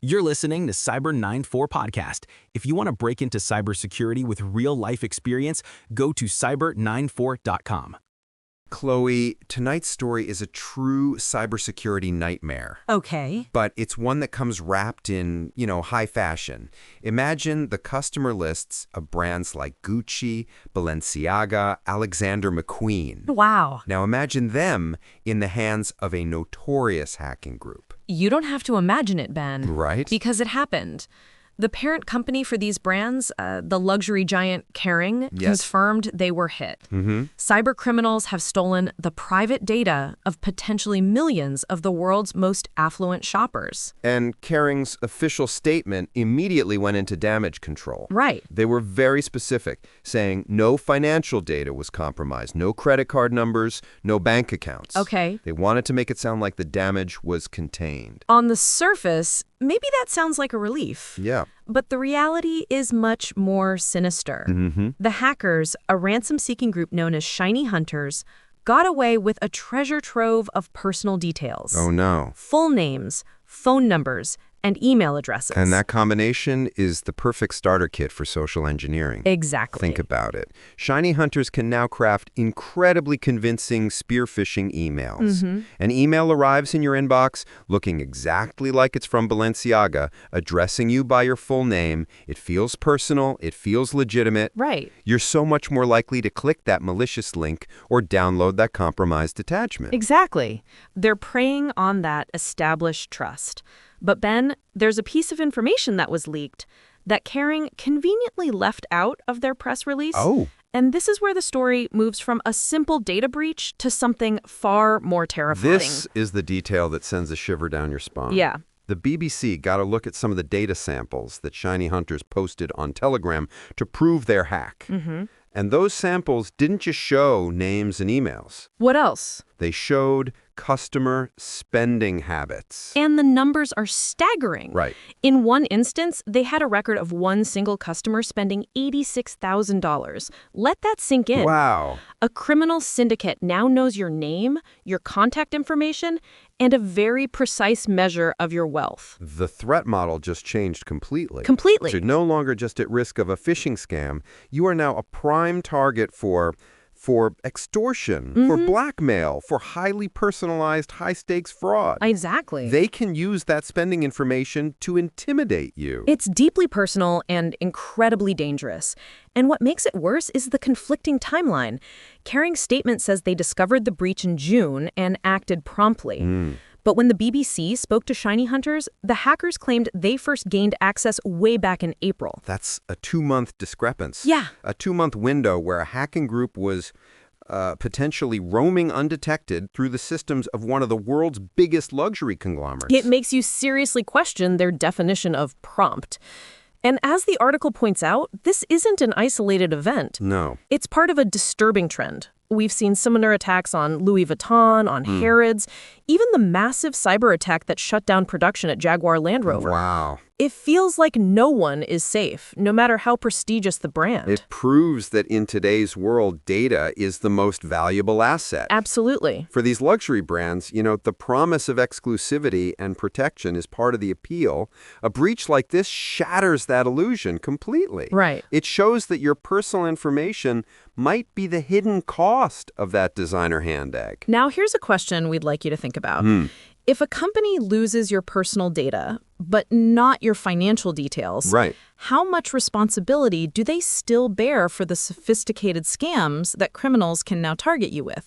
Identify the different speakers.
Speaker 1: You're listening to Cyber 94 Podcast. If you want to break into cybersecurity with real-life experience, go to cyber94.com.
Speaker 2: Chloe, tonight's story is a true cybersecurity nightmare.
Speaker 3: Okay.
Speaker 2: But it's one that comes wrapped in, high fashion. Imagine the customer lists of brands like Gucci, Balenciaga, Alexander McQueen.
Speaker 3: Wow.
Speaker 2: Now imagine them in the hands of a notorious hacking group.
Speaker 3: You don't have to imagine it, Ben.
Speaker 2: Right?
Speaker 3: Because it happened. The parent company for these brands, the luxury giant Kering, confirmed they were hit. Cyber criminals have stolen the private data of potentially millions of the world's most affluent shoppers.
Speaker 2: And Kering's official statement immediately went into damage control.
Speaker 3: Right.
Speaker 2: They were very specific, saying no financial data was compromised, no credit card numbers, no bank accounts.
Speaker 3: Okay.
Speaker 2: They wanted to make it sound like the damage was contained.
Speaker 3: On the surface, maybe that sounds like a relief.
Speaker 2: Yeah.
Speaker 3: But the reality is much more sinister. The hackers, a ransom-seeking group known as Shiny Hunters, got away with a treasure trove of personal details.
Speaker 2: Oh, no.
Speaker 3: Full names, phone numbers, and email addresses.
Speaker 2: And that combination is the perfect starter kit for social engineering.
Speaker 3: Exactly.
Speaker 2: Think about it. Shiny Hunters can now craft incredibly convincing spear-phishing emails. An email arrives in your inbox looking exactly like it's from Balenciaga, addressing you by your full name. It feels personal. It feels legitimate.
Speaker 3: Right.
Speaker 2: You're so much more likely to click that malicious link or download that compromised attachment.
Speaker 3: Exactly. They're preying on that established trust. But Ben, there's a piece of information that was leaked that Kering conveniently left out of their press release.
Speaker 2: Oh.
Speaker 3: And this is where the story moves from a simple data breach to something far more terrifying.
Speaker 2: This is the detail that sends a shiver down your spine.
Speaker 3: Yeah.
Speaker 2: The BBC got a look at some of the data samples that Shiny Hunters posted on Telegram to prove their hack. And those samples didn't just show names and emails.
Speaker 3: What else?
Speaker 2: They showed customer spending habits.
Speaker 3: And the numbers are staggering.
Speaker 2: Right.
Speaker 3: In one instance, they had a record of one single customer spending $86,000. Let that sink in.
Speaker 2: Wow.
Speaker 3: A criminal syndicate now knows your name, your contact information, and a very precise measure of your wealth.
Speaker 2: The threat model just changed completely.
Speaker 3: Completely.
Speaker 2: So you're no longer just at risk of a phishing scam. You are now a prime target for extortion, for blackmail, for highly personalized, high-stakes fraud.
Speaker 3: Exactly.
Speaker 2: They can use that spending information to intimidate you.
Speaker 3: It's deeply personal and incredibly dangerous. And what makes it worse is the conflicting timeline. Kering's statement says they discovered the breach in June and acted promptly. But when the BBC spoke to Shiny Hunters, the hackers claimed they first gained access way back in April.
Speaker 2: That's a 2-month discrepancy.
Speaker 3: Yeah.
Speaker 2: A 2-month window where a hacking group was potentially roaming undetected through the systems of one of the world's biggest luxury conglomerates.
Speaker 3: It makes you seriously question their definition of prompt. And as the article points out, this isn't an isolated event.
Speaker 2: No.
Speaker 3: It's part of a disturbing trend. We've seen similar attacks on Louis Vuitton, on Harrods, even the massive cyber attack that shut down production at Jaguar Land Rover.
Speaker 2: Wow.
Speaker 3: It feels like no one is safe, no matter how prestigious the brand.
Speaker 2: It proves that in today's world, data is the most valuable asset.
Speaker 3: Absolutely.
Speaker 2: For these luxury brands, the promise of exclusivity and protection is part of the appeal. A breach like this shatters that illusion completely.
Speaker 3: Right.
Speaker 2: It shows that your personal information might be the hidden cost of that designer handbag.
Speaker 3: Now, here's a question we'd like you to think about. If a company loses your personal data, but not your financial details,
Speaker 2: Right.
Speaker 3: how much responsibility do they still bear for the sophisticated scams that criminals can now target you with?